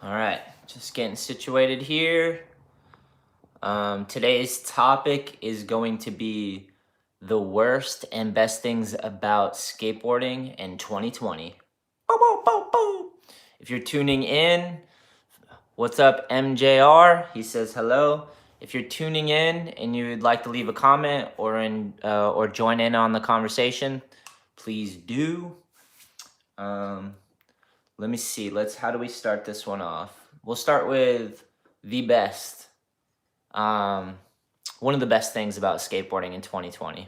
All right, just getting situated here. Today's topic is going to be the worst and best things about skateboarding in 2020. Bow, bow, bow, bow. If you're tuning in, what's up, MJR? He says hello. If you're tuning in and you'd like to leave a comment or join in on the conversation, please do. Let me see. How do we start this one off? We'll start with the best. One of the best things about skateboarding in 2020.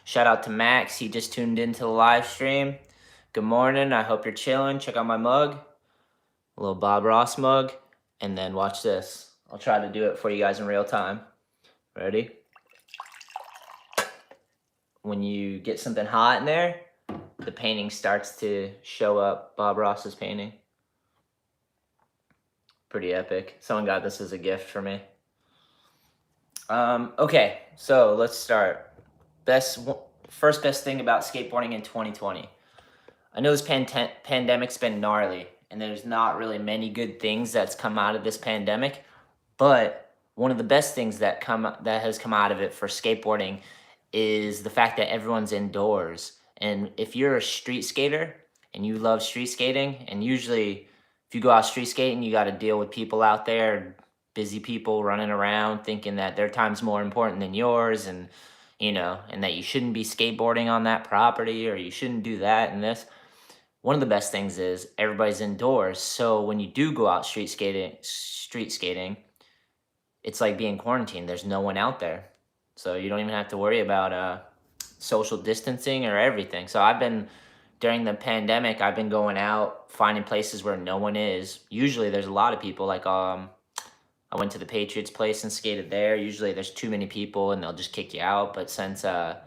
Shout out to Max. He just tuned into the live stream. Good morning. I hope you're chilling. Check out my mug. A little Bob Ross mug. And then watch this. I'll try to do it for you guys in real time. Ready? When you get something hot in there, the painting starts to show up. Bob Ross's painting. Pretty epic. Someone got this as a gift for me. Okay, so let's start. First best thing about skateboarding in 2020. I know this pandemic's been gnarly, and there's not really many good things that's come out of this pandemic, but one of the best things that has come out of it for skateboarding is the fact that everyone's indoors. And if you're a street skater and you love street skating, and usually if you go out street skating, you got to deal with people out there, busy people running around thinking that their time's more important than yours, and and that you shouldn't be skateboarding on that property, or you shouldn't do that and this. One of the best things is everybody's indoors. So when you do go out street skating, it's like being quarantined. There's no one out there. So you don't even have to worry about social distancing or everything. So during the pandemic, I've been going out, finding places where no one is. Usually there's a lot of people. Like I went to the Patriots place and skated there. Usually there's too many people and they'll just kick you out. But since the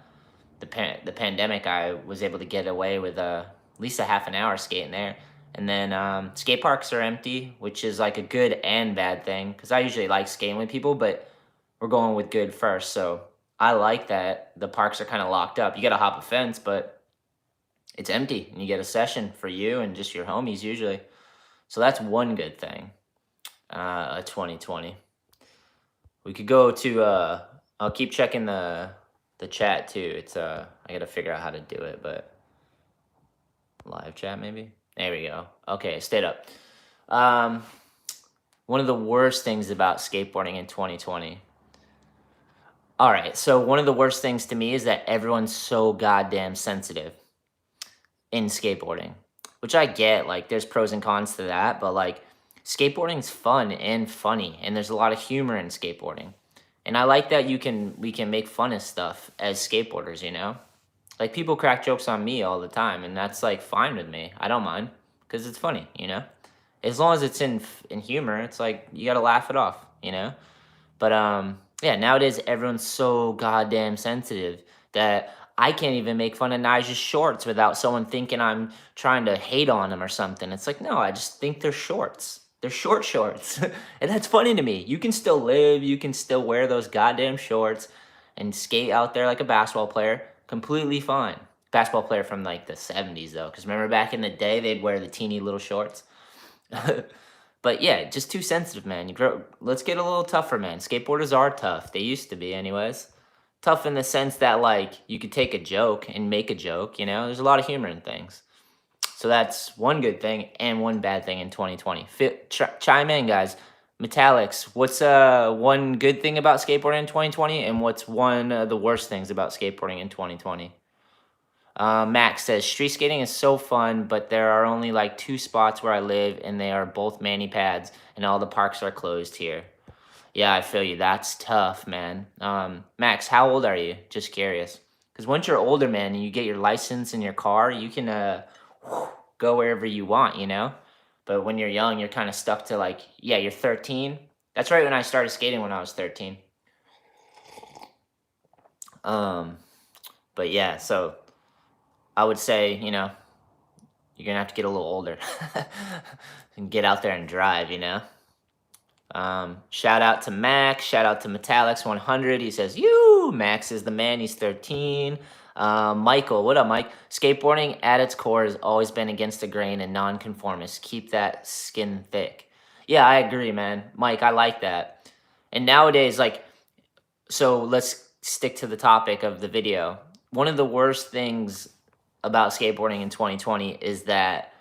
pandemic, I was able to get away with at least a half an hour skating there. And then skate parks are empty, which is like a good and bad thing, because I usually like skating with people, but we're going with good first. So I like that the parks are kind of locked up. You got to hop a fence, but it's empty, and you get a session for you and just your homies usually. So that's one good thing. 2020. We could go to I'll keep checking the chat too. It's I gotta figure out how to do it, but live chat maybe. There we go. Okay, stayed up. One of the worst things about skateboarding in 2020. All right, so one of the worst things to me is that everyone's so goddamn sensitive in skateboarding, which I get. Like, there's pros and cons to that, but like, skateboarding's fun and funny, and there's a lot of humor in skateboarding. And I like that we can make fun of stuff as skateboarders, Like, people crack jokes on me all the time, and that's like fine with me. I don't mind, because it's funny, As long as it's in humor, it's like you gotta laugh it off, But yeah, nowadays everyone's so goddamn sensitive that I can't even make fun of Nigel's shorts without someone thinking I'm trying to hate on him or something. It's like, no, I just think they're shorts. They're short shorts. And that's funny to me. You can still live, you can still wear those goddamn shorts and skate out there like a basketball player. Completely fine. Basketball player from like the 70s though, because remember back in the day, they'd wear the teeny little shorts. But yeah, just too sensitive, man. Let's get a little tougher, man. Skateboarders are tough. They used to be anyways. Tough in the sense that, like, you could take a joke and make a joke, There's a lot of humor in things. So that's one good thing and one bad thing in 2020. Chime in, guys. Metallics, what's one good thing about skateboarding in 2020, and what's one of the worst things about skateboarding in 2020? Max says, street skating is so fun, but there are only like 2 spots where I live, and they are both mani pads, and all the parks are closed here. Yeah, I feel you. That's tough, man. Max, how old are you? Just curious. Because once you're older, man, and you get your license in your car, you can go wherever you want, But when you're young, you're kind of stuck to like, yeah, you're 13. That's right when I started skating, when I was 13. But yeah, so I would say, you're going to have to get a little older and get out there and drive, Shout out to Max. Shout out to Metallics 100. He says, "You, Max is the man. He's 13." Michael, what up, Mike? Skateboarding at its core has always been against the grain and nonconformist. Keep that skin thick. Yeah, I agree, man. Mike, I like that. And nowadays, like, so let's stick to the topic of the video. One of the worst things about skateboarding in 2020 is that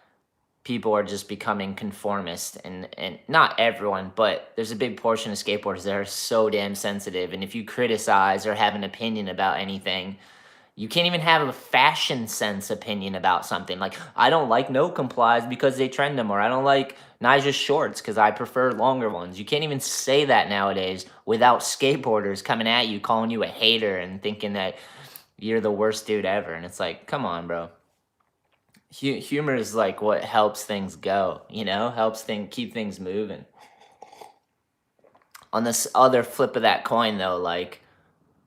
people are just becoming conformist, and not everyone, but there's a big portion of skateboarders that are so damn sensitive, and if you criticize or have an opinion about anything, you can't even have a fashion sense opinion about something. Like, I don't like no complies because they trend them, or I don't like Nigel's shorts because I prefer longer ones. You can't even say that nowadays without skateboarders coming at you, calling you a hater and thinking that you're the worst dude ever. And it's like, come on, bro. Humor is like what helps things go, helps keep things moving. On this other flip of that coin, though, like,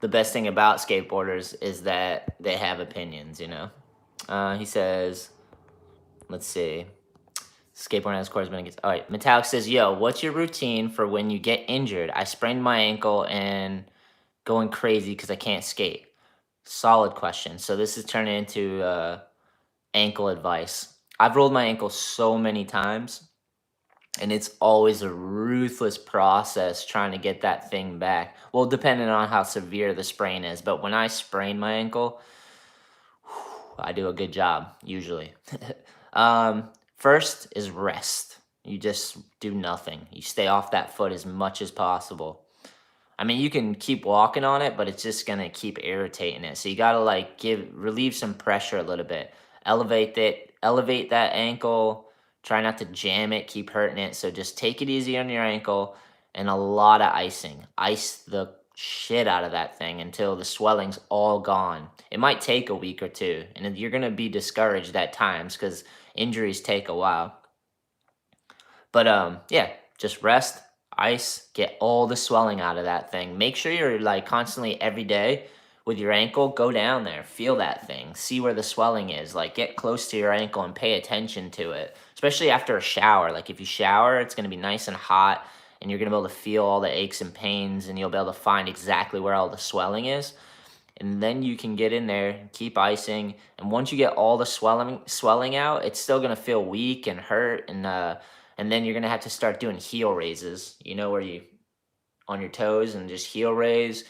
the best thing about skateboarders is that they have opinions. He says, let's see. Skateboarding has course been against. All right. Metallic says, yo, what's your routine for when you get injured? I sprained my ankle and going crazy because I can't skate. Solid question. So this is turning into ankle advice. I've rolled my ankle so many times, and it's always a ruthless process trying to get that thing back. Well, depending on how severe the sprain is. But when I sprain my ankle, I do a good job, usually. First is rest. You just do nothing. You stay off that foot as much as possible. I mean, you can keep walking on it, but it's just gonna keep irritating it. So you gotta like relieve some pressure a little bit. Elevate that ankle. Try not to jam it, keep hurting it. So just take it easy on your ankle and a lot of icing. Ice the shit out of that thing until the swelling's all gone. It might take a week or two, and you're gonna be discouraged at times because injuries take a while. But yeah, just rest, ice, get all the swelling out of that thing. Make sure you're like constantly every day with your ankle, go down there, feel that thing, see where the swelling is. Like, get close to your ankle and pay attention to it, especially after a shower. Like, if you shower, it's going to be nice and hot, and you're going to be able to feel all the aches and pains, and you'll be able to find exactly where all the swelling is. And then you can get in there, keep icing, and once you get all the swelling out, it's still gonna feel weak and hurt, and then you're gonna have to start doing heel raises. Where you on your toes and just heel raise.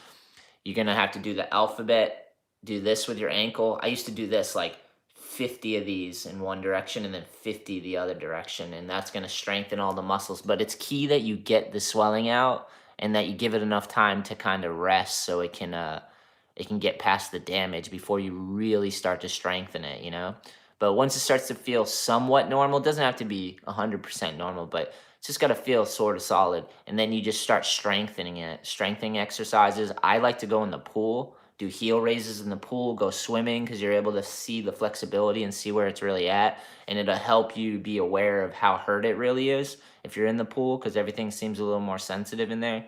You're gonna have to do the alphabet, do this with your ankle. I used to do this like 50 of these in one direction and then 50 the other direction, and that's gonna strengthen all the muscles. But it's key that you get the swelling out and that you give it enough time to kind of rest so it can get past the damage before you really start to strengthen it. But once it starts to feel somewhat normal, it doesn't have to be 100% normal, but it's just got to feel sort of solid. And then you just start strengthening it, strengthening exercises. I like to go in the pool, do heel raises in the pool, go swimming, because you're able to see the flexibility and see where it's really at. And it'll help you be aware of how hurt it really is if you're in the pool, because everything seems a little more sensitive in there.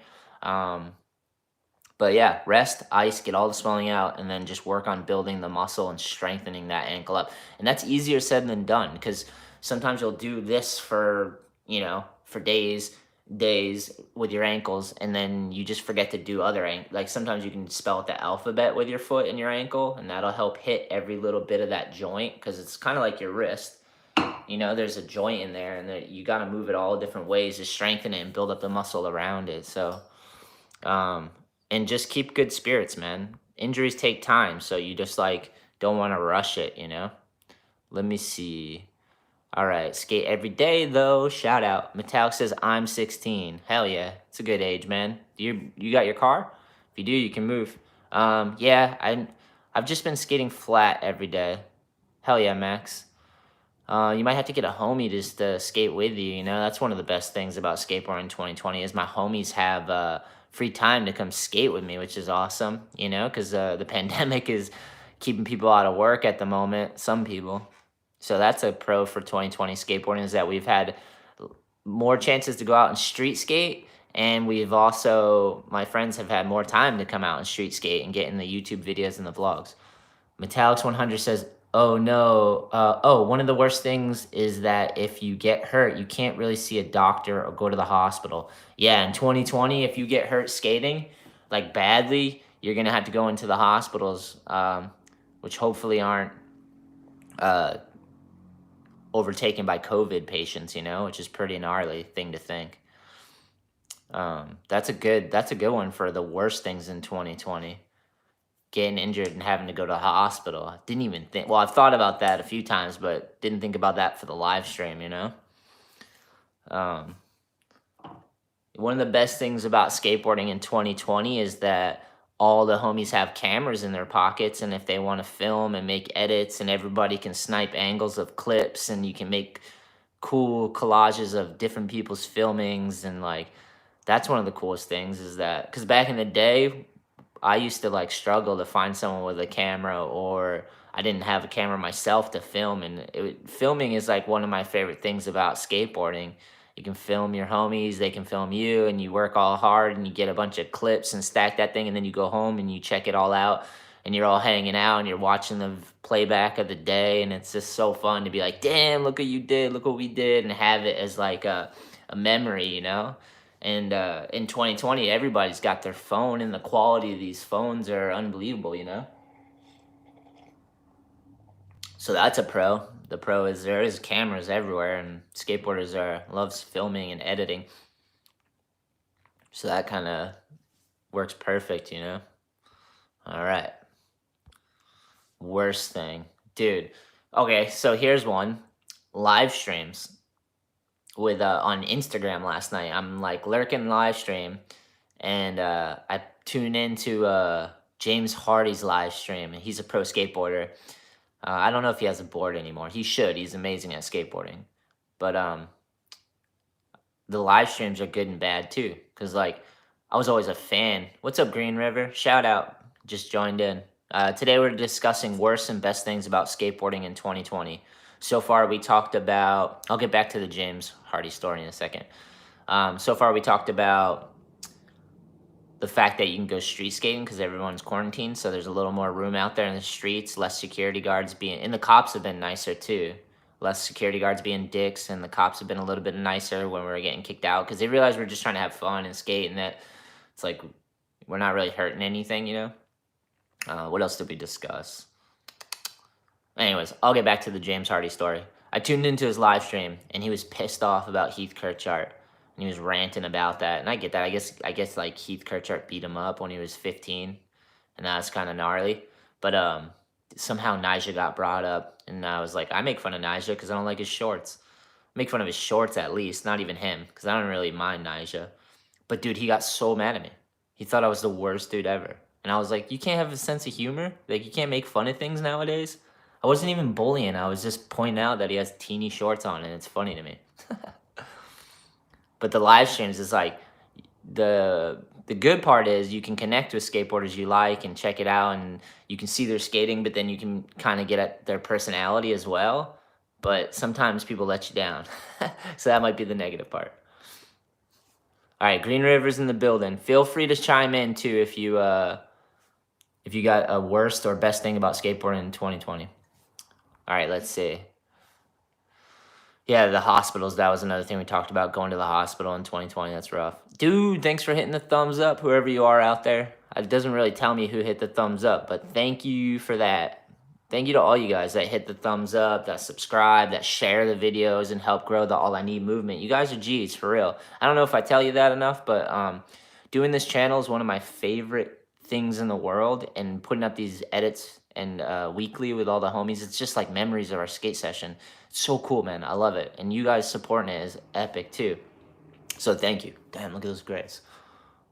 But yeah, rest, ice, get all the swelling out, and then just work on building the muscle and strengthening that ankle up. And that's easier said than done, because sometimes you'll do this for days with your ankles, and then you just forget to do like sometimes you can spell out the alphabet with your foot and your ankle, and that'll help hit every little bit of that joint, because it's kind of like your wrist. There's a joint in there, and you got to move it all different ways to strengthen it and build up the muscle around it. So and just keep good spirits, man. Injuries take time, so you just like don't want to rush it. Let me see. All right, skate every day though. Shout out. Metallic says I'm 16. Hell yeah, it's a good age, man. You got your car? If you do, you can move. Yeah, I've just been skating flat every day. Hell yeah, Max. You might have to get a homie just to skate with you. That's one of the best things about skateboarding 2020 is my homies have free time to come skate with me, which is awesome. Because the pandemic is keeping people out of work at the moment. Some people. So that's a pro for 2020 skateboarding, is that we've had more chances to go out and street skate, and my friends have had more time to come out and street skate and get in the YouTube videos and the vlogs. Metallics 100 says, oh no, one of the worst things is that if you get hurt, you can't really see a doctor or go to the hospital. Yeah, in 2020, if you get hurt skating, like badly, you're going to have to go into the hospitals, which hopefully aren't overtaken by COVID patients, which is pretty gnarly thing to think. That's a good one for the worst things in 2020. Getting injured and having to go to the hospital. I didn't even think. Well, I've thought about that a few times, but didn't think about that for the live stream. Um, One of the best things about skateboarding in 2020 is that all the homies have cameras in their pockets, and if they want to film and make edits, and everybody can snipe angles of clips, and you can make cool collages of different people's filmings, and like that's one of the coolest things is that because back in the day I used to like struggle to find someone with a camera, or I didn't have a camera myself to film. And filming is like one of my favorite things about skateboarding. You can film your homies, they can film you, and you work all hard and you get a bunch of clips and stack that thing, and then you go home and you check it all out, and you're all hanging out and you're watching the playback of the day, and it's just so fun to be like, damn, look what you did, look what we did, and have it as like a memory. And in 2020, everybody's got their phone, and the quality of these phones are unbelievable. So that's a pro. The pro is there is cameras everywhere, and skateboarders loves filming and editing. So that kind of works perfect. All right. Worst thing. Dude. Okay, so here's one. Live streams. With on Instagram last night. I'm like lurking live stream, and I tune into James Hardy's live stream, and he's a pro skateboarder. I don't know if he has a board anymore. He should. He's amazing at skateboarding. But the live streams are good and bad too, because like I was always a fan. What's up, Green River? Shout out. Just joined in. Today we're discussing worst and best things about skateboarding in 2020. So far we talked about, I'll get back to the James Hardy story in a second. So far we talked about the fact that you can go street skating because everyone's quarantined, so there's a little more room out there in the streets, less security guards and the cops have been nicer too. Less security guards being dicks, and the cops have been a little bit nicer when we were getting kicked out because they realize we're just trying to have fun and skate, and that it's like we're not really hurting anything. What else did we discuss? Anyways, I'll get back to the James Hardy story. I tuned into his live stream, and he was pissed off about Heath Kirchart, and he was ranting about that. And I get that. I guess like Heath Kirchart beat him up when he was 15, and that's kind of gnarly. But somehow Nyjah got brought up, and I was like, I make fun of Nyjah because I don't like his shorts. I make fun of his shorts at least, not even him, because I don't really mind Nyjah. But dude, he got so mad at me. He thought I was the worst dude ever. And I was like, you can't have a sense of humor? Like, you can't make fun of things nowadays? I wasn't even bullying. I was just pointing out that he has teeny shorts on, and it's funny to me. But the live streams is like, the good part is you can connect with skateboarders you like and check it out, and you can see their skating, but then you can kind of get at their personality as well. But sometimes people let you down. So that might be the negative part. All right, Green River's in the building. Feel free to chime in too if you got a worst or best thing about skateboarding in 2020. All right, let's see. Yeah, the hospitals. That was another thing we talked about, going to the hospital in 2020. That's rough. Dude, thanks for hitting the thumbs up, whoever you are out there. It doesn't really tell me who hit the thumbs up, but thank you for that. Thank you to all you guys that hit the thumbs up, that subscribe, that share the videos, and help grow the All I Need movement. You guys are G's, for real. I don't know if I tell you that enough, but doing this channel is one of my favorite things in the world, and putting up these edits and weekly with all the homies, it's just like memories of our skate session. It's so cool, man. I love it, and you guys supporting it is epic too. So thank you. Damn, look at those grades.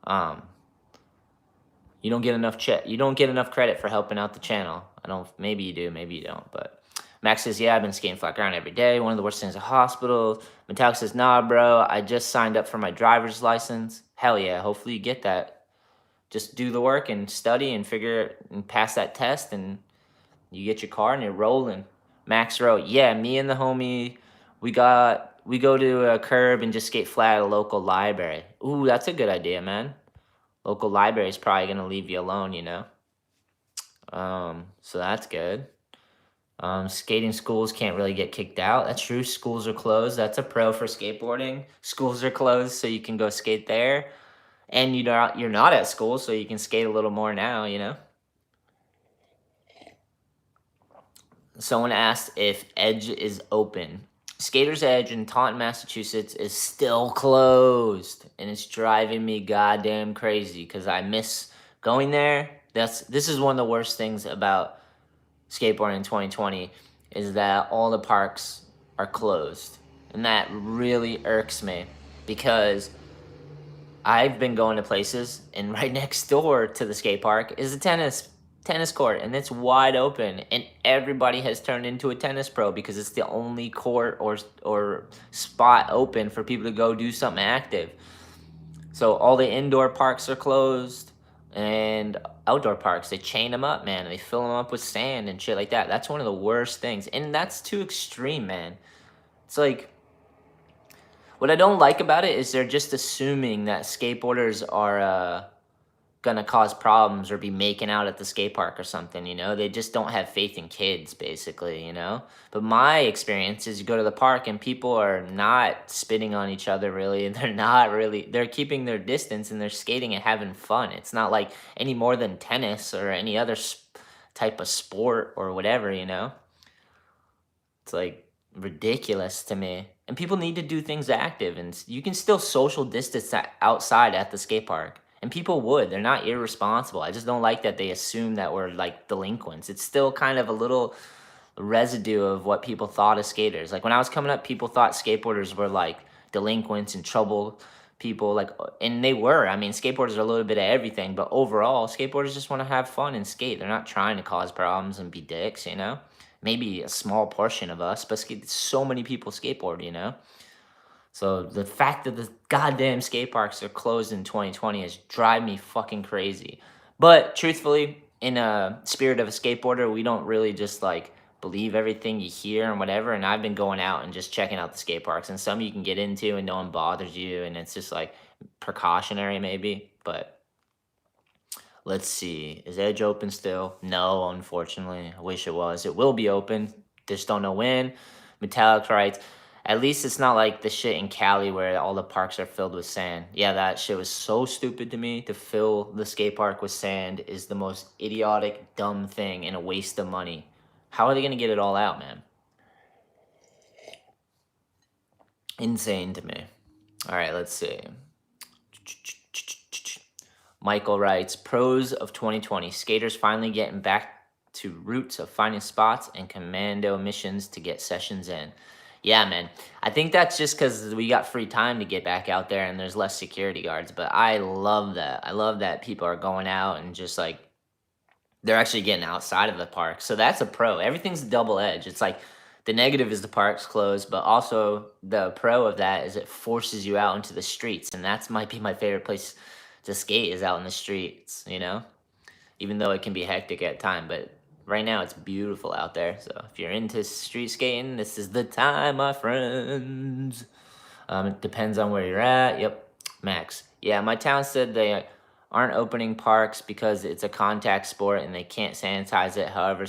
You don't get enough credit for helping out the channel. Maybe you do, maybe you don't. But Max says, yeah, I've been skating flat ground every day. One of the worst things at hospital. Metallic says, nah, bro, I just signed up for my driver's license. Hell yeah, hopefully you get that. Just do the work and study and pass that test, and you get your car and you're rolling. Max wrote, yeah, me and the homie, we go to a curb and just skate flat at a local library. Ooh, that's a good idea, man. Local library is probably going to leave you alone. So that's good. Skating schools can't really get kicked out. That's true. Schools are closed. That's a pro for skateboarding. Schools are closed, so you can go skate there. And you're not at school, so you can skate a little more now. Someone asked if Edge is open. Skater's Edge in Taunton, Massachusetts is still closed, and it's driving me goddamn crazy because I miss going there. This is one of the worst things about skateboarding in 2020 is that all the parks are closed, and that really irks me because I've been going to places, and right next door to the skate park is a tennis court, and it's wide open, and everybody has turned into a tennis pro because it's the only court or spot open for people to go do something active. So all the indoor parks are closed, and outdoor parks, they chain them up, man. They fill them up with sand and shit like that. That's one of the worst things, and that's too extreme, man. It's like, what I don't like about it is they're just assuming that skateboarders are gonna cause problems or be making out at the skate park or something, you know? They just don't have faith in kids, basically, you know? But my experience is you go to the park and people are not spitting on each other, really. And they're keeping their distance and they're skating and having fun. It's not like any more than tennis or any other type of sport or whatever, you know? It's like ridiculous to me. And people need to do things active, and you can still social distance outside at the skate park. And people would. They're not irresponsible. I just don't like that they assume that we're like delinquents. It's still kind of a little residue of what people thought of skaters. Like when I was coming up, people thought skateboarders were like delinquents and trouble people, like, and they were. I mean, skateboarders are a little bit of everything, but overall, skateboarders just want to have fun and skate. They're not trying to cause problems and be dicks, you know? Maybe a small portion of us, but so many people skateboard, you know? So the fact that the goddamn skate parks are closed in 2020 is driving me fucking crazy. But truthfully, in a spirit of a skateboarder, we don't really just like believe everything you hear and whatever. And I've been going out and just checking out the skate parks, and some you can get into and no one bothers you, and it's just like precautionary maybe. But let's see, is Edge open still? No, unfortunately. I wish it was. It will be open. Just don't know when. Metallic writes, at least it's not like the shit in Cali where all the parks are filled with sand. Yeah, that shit was so stupid to me. To fill the skate park with sand is the most idiotic, dumb thing and a waste of money. How are they going to get it all out, man? Insane to me. All right, let's see. Michael writes, pros of 2020. Skaters finally getting back to roots of finding spots and commando missions to get sessions in. Yeah, man. I think that's just because we got free time to get back out there and there's less security guards. But I love that. I love that people are going out and just like, they're actually getting outside of the park. So that's a pro. Everything's double edged. It's like the negative is the park's closed, but also the pro of that is it forces you out into the streets. And that's might be my favorite place to skate is out in the streets, you know? Even though it can be hectic at time, but right now it's beautiful out there. So if you're into street skating, this is the time, my friends. It depends on where you're at. Yep, Max. Yeah, my town said they aren't opening parks because it's a contact sport and they can't sanitize it. However,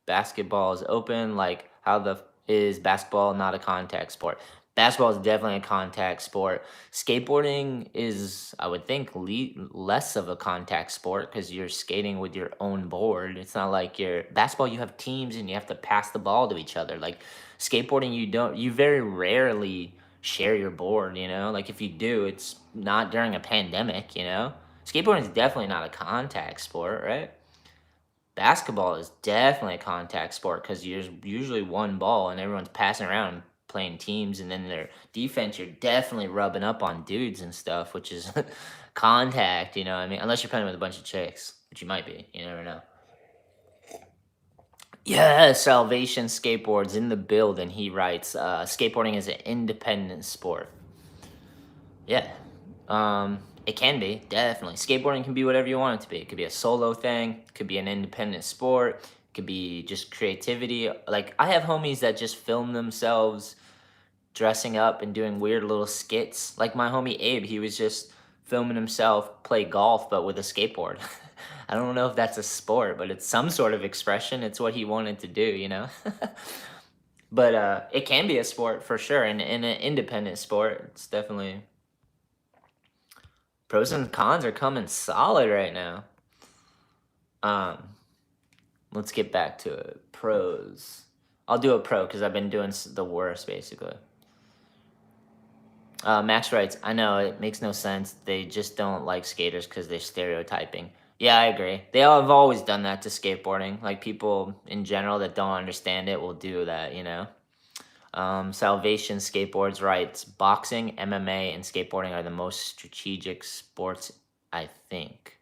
basketball is open. Like, how the is basketball not a contact sport? Basketball is definitely a contact sport. Skateboarding is, I would think, less of a contact sport because you're skating with your own board. It's not like basketball, you have teams and you have to pass the ball to each other. Like skateboarding, you very rarely share your board, you know? Like if you do, it's not during a pandemic, you know? Skateboarding is definitely not a contact sport, right? Basketball is definitely a contact sport because there's usually one ball and everyone's passing around playing teams, and then their defense, you're definitely rubbing up on dudes and stuff, which is contact, you know what I mean? Unless you're playing with a bunch of chicks, which you might be. You never know. Yeah, Salvation Skateboards in the building. He writes, skateboarding is an independent sport. Yeah. It can be, definitely. Skateboarding can be whatever you want it to be. It could be a solo thing, it could be an independent sport, it could be just creativity. Like, I have homies that just film themselves dressing up and doing weird little skits. Like my homie Abe, he was just filming himself play golf, but with a skateboard. I don't know if that's a sport, but it's some sort of expression. It's what he wanted to do, you know? But it can be a sport for sure. And in an independent sport, it's definitely... Pros and cons are coming solid right now. Let's get back to it. Pros. I'll do a pro because I've been doing the worst basically. Max writes, I know it makes no sense. They just don't like skaters because they're stereotyping. Yeah, I agree. They all have always done that to skateboarding. Like people in general that don't understand it will do that, you know? Salvation Skateboards writes, boxing, MMA, and skateboarding are the most strategic sports, I think.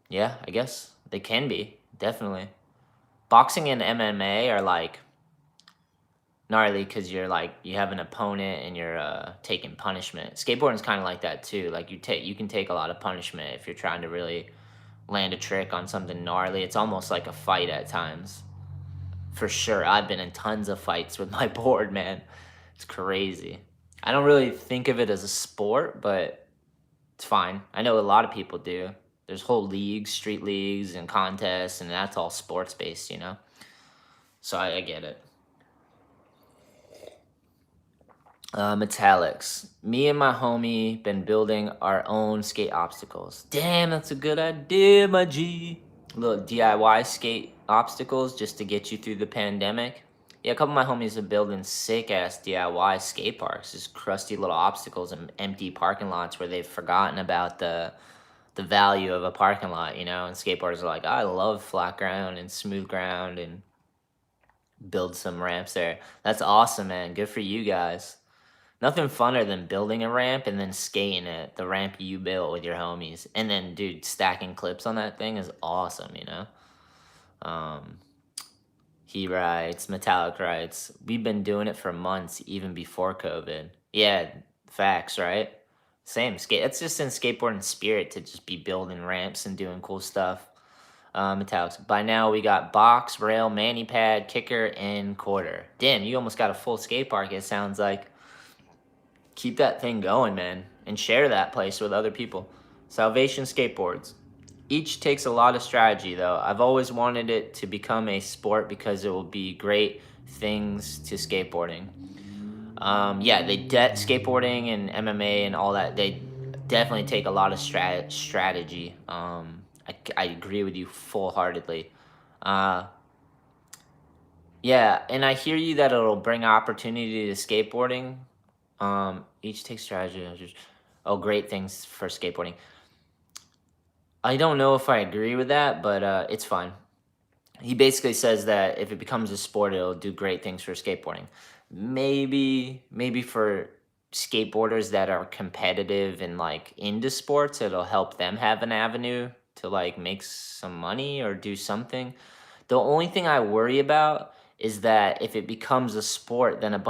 Yeah, I guess they can be, definitely. Boxing and MMA are like gnarly because you're like you have an opponent and you're taking punishment. Skateboarding's kind of like that too. Like you can take a lot of punishment if you're trying to really land a trick on something gnarly. It's almost like a fight at times. For sure, I've been in tons of fights with my board, man. It's crazy. I don't really think of it as a sport, but it's fine. I know a lot of people do. There's whole leagues, street leagues, and contests, and that's all sports based, you know. So I get it. Metallics. Me and my homie been building our own skate obstacles. Damn, that's a good idea, my G. Little DIY skate obstacles just to get you through the pandemic. Yeah, a couple of my homies are building sick ass DIY skate parks, just crusty little obstacles in empty parking lots where they've forgotten about the value of a parking lot, you know. And skateboarders are like, I love flat ground and smooth ground, and build some ramps there. That's awesome, man. Good for you guys. Nothing funner than building a ramp and then skating it, the ramp you built with your homies. And then, dude, stacking clips on that thing is awesome, you know? Um, he writes, Metallic writes, we've been doing it for months, even before COVID. Yeah, facts, right? Same. It's just in skateboarding spirit to just be building ramps and doing cool stuff. Metallics. By now, we got box, rail, mani pad, kicker, and quarter. Damn, you almost got a full skate park, it sounds like. Keep that thing going, man, and share that place with other people. Salvation Skateboards. Each takes a lot of strategy, though. I've always wanted it to become a sport because it will be great things to skateboarding. Yeah, skateboarding and MMA and all that. They definitely take a lot of strategy. I agree with you full heartedly. Uh, yeah, and I hear you that it'll bring opportunity to skateboarding. Each takes strategy. Oh, great things for skateboarding. I don't know if I agree with that, but it's fine. He basically says that if it becomes a sport, it'll do great things for skateboarding. Maybe for skateboarders that are competitive and like into sports, it'll help them have an avenue to like make some money or do something. The only thing I worry about is that if it becomes a sport, then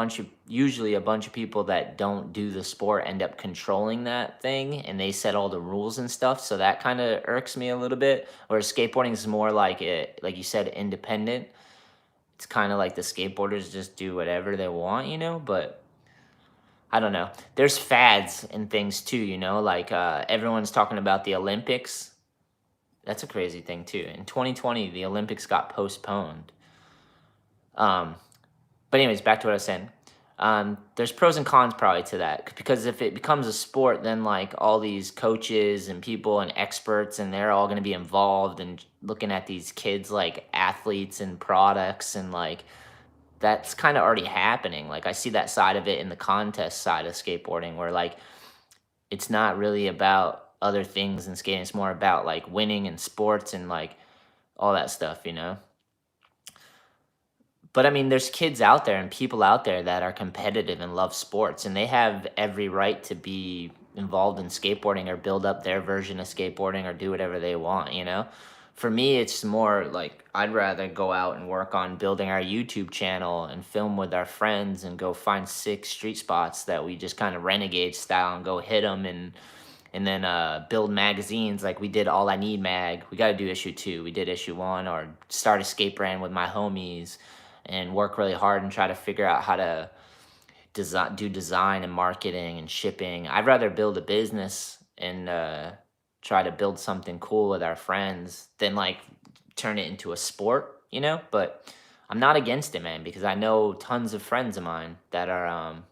usually a bunch of people that don't do the sport end up controlling that thing and they set all the rules and stuff. So that kind of irks me a little bit. Whereas skateboarding is more like like you said, independent. It's kind of like the skateboarders just do whatever they want, you know, but I don't know. There's fads and things too, you know, like everyone's talking about the Olympics. That's a crazy thing too. In 2020, the Olympics got postponed. Um, but anyways, back to what I was saying. There's pros and cons probably to that because if it becomes a sport, then like all these coaches and people and experts and they're all going to be involved and looking at these kids like athletes and products and like that's kind of already happening. Like I see that side of it in the contest side of skateboarding where like it's not really about other things in skating. It's more about like winning and sports and like all that stuff, you know? But I mean, there's kids out there and people out there that are competitive and love sports, and they have every right to be involved in skateboarding or build up their version of skateboarding or do whatever they want, you know? For me, it's more like I'd rather go out and work on building our YouTube channel and film with our friends and go find 6 street spots that we just kind of renegade style and go hit them and then build magazines like we did All I Need Mag. We got to do issue 2. We did issue 1, or start a skate brand with my homies and work really hard and try to figure out how to design and marketing and shipping. I'd rather build a business and try to build something cool with our friends than like turn it into a sport, you know? But I'm not against it, man, because I know tons of friends of mine that are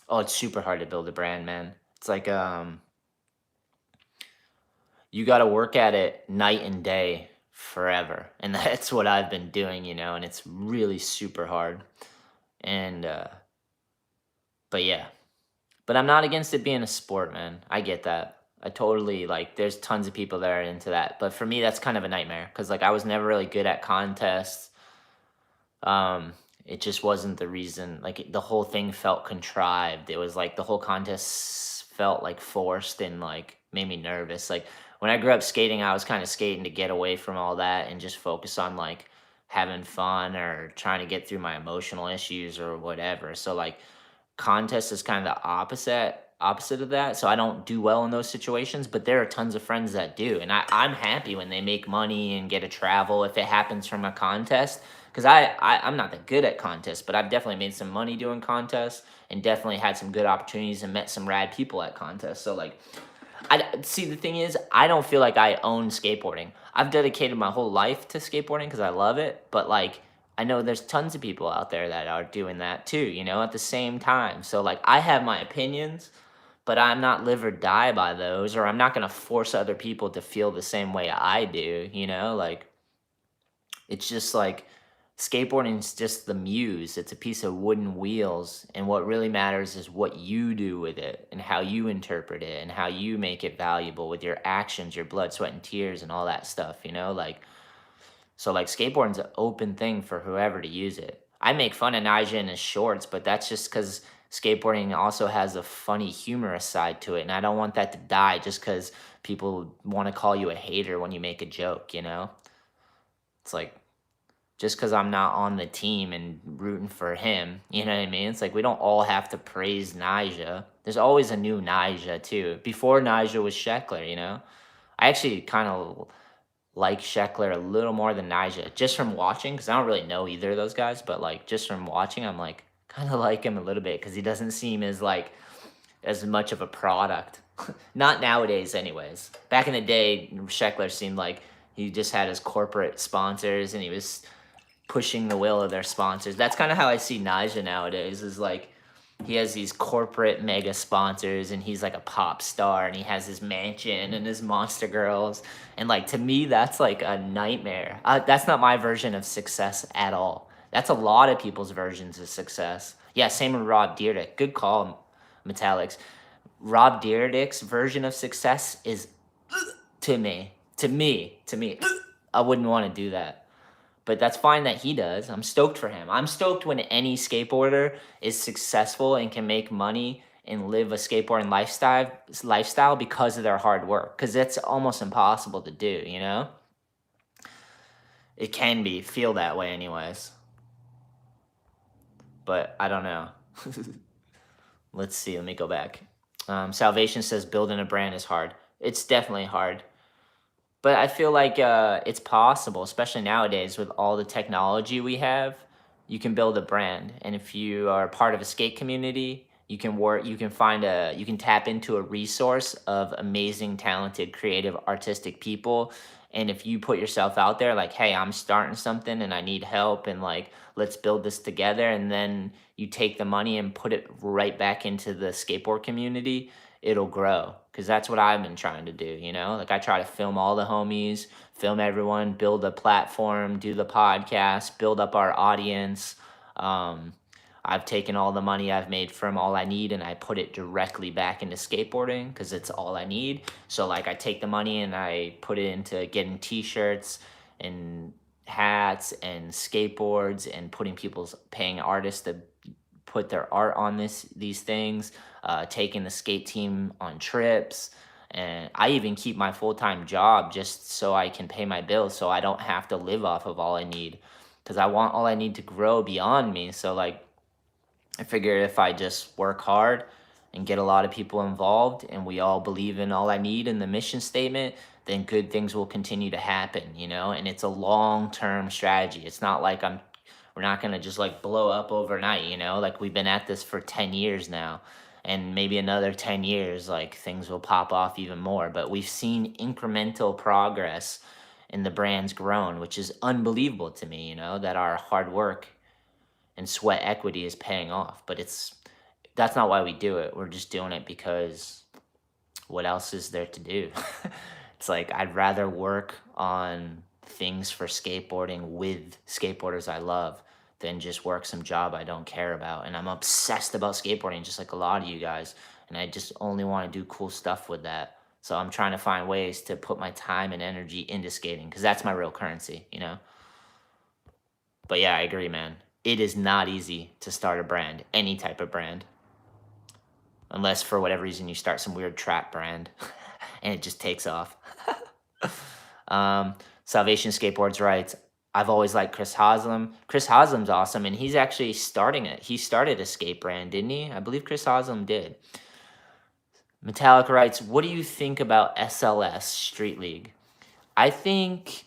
oh, it's super hard to build a brand, man. It's like you got to work at it night and day forever. And that's what I've been doing, and it's really super hard. And but yeah. But I'm not against it being a sport, man. I get that. I totally like there's tons of people that are into that. But for me that's kind of a nightmare cuz like I was never really good at contests. Um it just wasn't the reason. Like the whole thing felt contrived. It was like the whole contest felt like forced and like made me nervous. Like when I grew up skating, I was kind of skating to get away from all that and just focus on like having fun or trying to get through my emotional issues or whatever. So like contest is kind of the opposite of that. So I don't do well in those situations, but there are tons of friends that do. And I'm happy when they make money and get to travel if it happens from a contest. Because I'm not that good at contests, but I've definitely made some money doing contests and definitely had some good opportunities and met some rad people at contests. So like I see the thing is I don't feel like I own skateboarding. I've dedicated my whole life to skateboarding because I love it, but like I know there's tons of people out there that are doing that too, at the same time. So like I have my opinions, but I'm not live or die by those, or I'm not gonna force other people to feel the same way I do, like it's just like skateboarding is just the muse. It's a piece of wooden wheels, and what really matters is what you do with it and how you interpret it and how you make it valuable with your actions, your blood, sweat, and tears, and all that stuff. Like so. Like skateboarding's an open thing for whoever to use it. I make fun of Nija in his shorts, but that's just because skateboarding also has a funny, humorous side to it, and I don't want that to die just because people want to call you a hater when you make a joke. It's like just because I'm not on the team and rooting for him. You know what I mean? It's like we don't all have to praise Nija. There's always a new Nija too. Before Nija was Sheckler. I actually kind of like Sheckler a little more than Nija just from watching because I don't really know either of those guys, but like just from watching, I'm like kind of like him a little bit because he doesn't seem as much of a product. Not nowadays, anyways. Back in the day, Sheckler seemed like he just had his corporate sponsors and he was pushing the will of their sponsors. That's kind of how I see Nija nowadays. Is like he has these corporate mega sponsors and he's like a pop star and he has his mansion and his monster girls, and like to me that's like a nightmare. That's not my version of success at all. That's a lot of people's versions of success. Yeah, same with Rob Dyrdek. Good call, Metallics. Rob Dyrdek's version of success is to me. I wouldn't want to do that. But that's fine that he does. I'm stoked for him. I'm stoked when any skateboarder is successful and can make money and live a skateboarding lifestyle because of their hard work. Because it's almost impossible to do. It can feel that way anyways. But I don't know. Let's see. Let me go back. Salvation says building a brand is hard. It's definitely hard. But I feel like it's possible, especially nowadays with all the technology we have. You can build a brand, and if you are part of a skate community, you can work. You can tap into a resource of amazing, talented, creative, artistic people. And if you put yourself out there, like, hey, I'm starting something and I need help, and like, let's build this together, and then you take the money and put it right back into the skateboard community, it'll grow. Because that's what I've been trying to do. Like I try to film all the homies, film everyone, build a platform, do the podcast, build up our audience. um, I've taken all the money I've made from All I Need and I put it directly back into skateboarding because it's all I need. So like I take the money and I put it into getting t-shirts and hats and skateboards and paying artists to put their art on these things, taking the skate team on trips. And I even keep my full-time job just so I can pay my bills so I don't have to live off of All I Need, because I want All I Need to grow beyond me. So like I figure if I just work hard and get a lot of people involved and we all believe in All I Need and the mission statement, then good things will continue to happen. And it's a long-term strategy. It's not like we're not going to just like blow up overnight. Like we've been at this for 10 years now, and maybe another 10 years, like things will pop off even more. But we've seen incremental progress and the brand's grown, which is unbelievable to me, that our hard work and sweat equity is paying off. But that's not why we do it. We're just doing it because what else is there to do? It's like I'd rather work on things for skateboarding with skateboarders I love than just work some job I don't care about. And I'm obsessed about skateboarding, just like a lot of you guys. And I just only want to do cool stuff with that. So I'm trying to find ways to put my time and energy into skating because that's my real currency, you know? But yeah, I agree, man. It is not easy to start a brand, any type of brand, unless for whatever reason you start some weird trap brand and it just takes off. Salvation Skateboards writes, I've always liked Chris Haslam. Chris Haslam's awesome, and he's actually starting it. He started a skate brand, didn't he? I believe Chris Haslam did. Metallic writes, what do you think about SLS, Street League? I think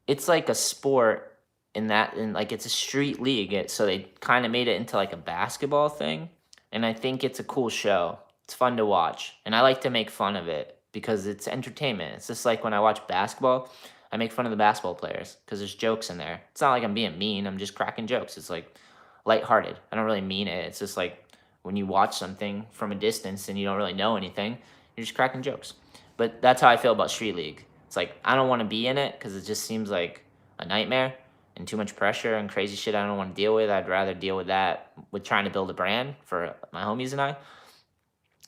it's like a sport in that, and like it's a street league. So they kind of made it into like a basketball thing. And I think it's a cool show. It's fun to watch. And I like to make fun of it because it's entertainment. It's just like when I watch basketball, I make fun of the basketball players because there's jokes in there. It's not like I'm being mean. I'm just cracking jokes. It's like lighthearted. I don't really mean it. It's just like when you watch something from a distance and you don't really know anything, you're just cracking jokes. But that's how I feel about Street League. It's like I don't want to be in it because it just seems like a nightmare and too much pressure and crazy shit I don't want to deal with. I'd rather deal with that with trying to build a brand for my homies and I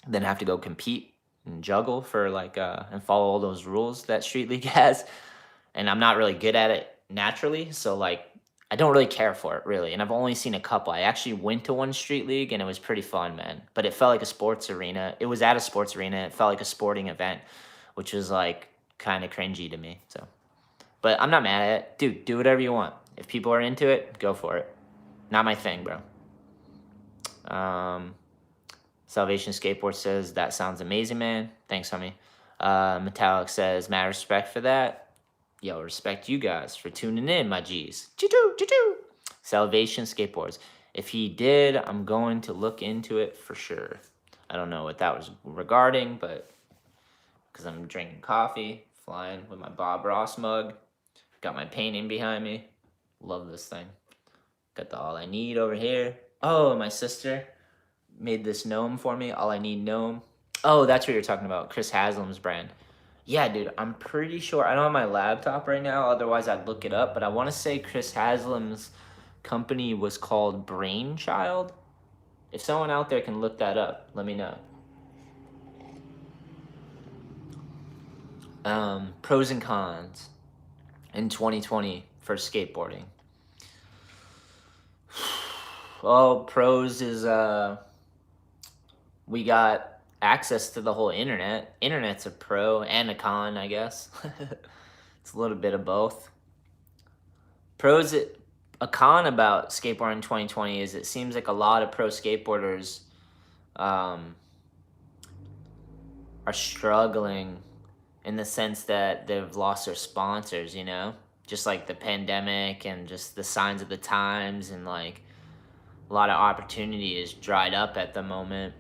than have to go compete and juggle for like and follow all those rules that Street League has. And I'm not really good at it naturally, so like I don't really care for it really. And I've only seen a couple. I actually went to one Street League and it was pretty fun, man. But it felt like a sports arena. It was at a sports arena. It felt like a sporting event, which was like kind of cringy to me. So, but I'm not mad at it. Dude, do whatever you want. If people are into it, go for it. Not my thing, bro. Salvation Skateboard says, that sounds amazing, man. Thanks, homie. Metallic says, mad respect for that. Yo, respect you guys for tuning in, my G's. Choo-choo, choo-choo. Salvation Skateboards. If he did, I'm going to look into it for sure. I don't know what that was regarding, but because I'm drinking coffee, flying with my Bob Ross mug. Got my painting behind me. Love this thing. Got the All I Need over here. Oh, my sister made this gnome for me. All I Need gnome. Oh, that's what you're talking about. Chris Haslam's brand. Yeah, dude, I'm pretty sure. I don't have my laptop right now. Otherwise, I'd look it up. But I want to say Chris Haslam's company was called Brainchild. If someone out there can look that up, let me know. Pros and cons in 2020 for skateboarding. Well, pros is we got access to the whole internet. Internet's a pro and a con, I guess. It's a little bit of both. Pros, a con about skateboarding in 2020 is it seems like a lot of pro skateboarders are struggling in the sense that they've lost their sponsors, you know? Just like the pandemic and just the signs of the times, and like a lot of opportunity is dried up at the moment.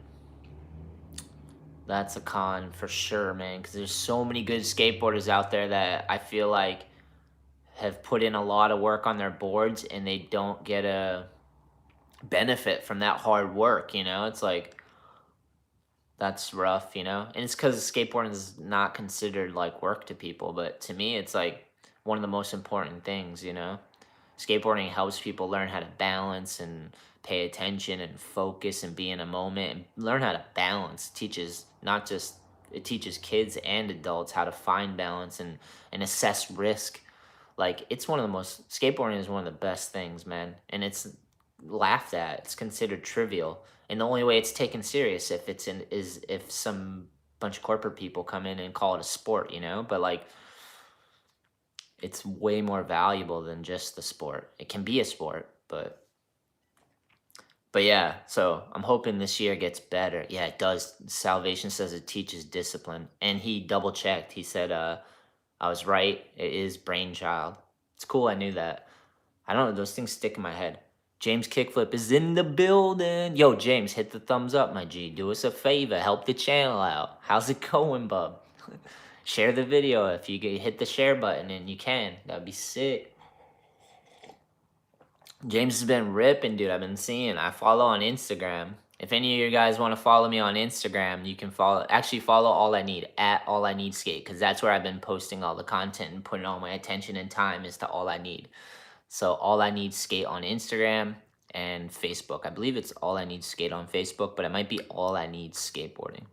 That's a con for sure, man, because there's so many good skateboarders out there that I feel like have put in a lot of work on their boards and they don't get a benefit from that hard work, you know? It's like, that's rough, you know? And it's because skateboarding is not considered like work to people, but to me, it's like one of the most important things, you know? Skateboarding helps people learn how to balance and pay attention and focus and be in a moment and learn how to balance. It teaches kids and adults how to find balance and assess risk. Like, skateboarding is one of the best things, man. And it's laughed at. It's considered trivial. And the only way it's taken serious is if some bunch of corporate people come in and call it a sport, you know? But like, it's way more valuable than just the sport. It can be a sport, but yeah, so I'm hoping this year gets better. Yeah, it does. Salvation says it teaches discipline. And he double checked. He said, I was right. It is Brainchild. It's cool. I knew that. I don't know. Those things stick in my head. James Kickflip is in the building. Yo, James, hit the thumbs up, my G. Do us a favor. Help the channel out. How's it going, bub? Share the video if you hit the share button, and you can. That'd be sick. James has been ripping, dude. I've been seeing. I follow on Instagram. If any of you guys want to follow me on Instagram, you can follow All I Need at All I Need Skate, because that's where I've been posting all the content and putting all my attention and time is to All I Need. So All I Need Skate on Instagram and Facebook. I believe it's All I Need Skate on Facebook, but it might be All I Need Skateboarding.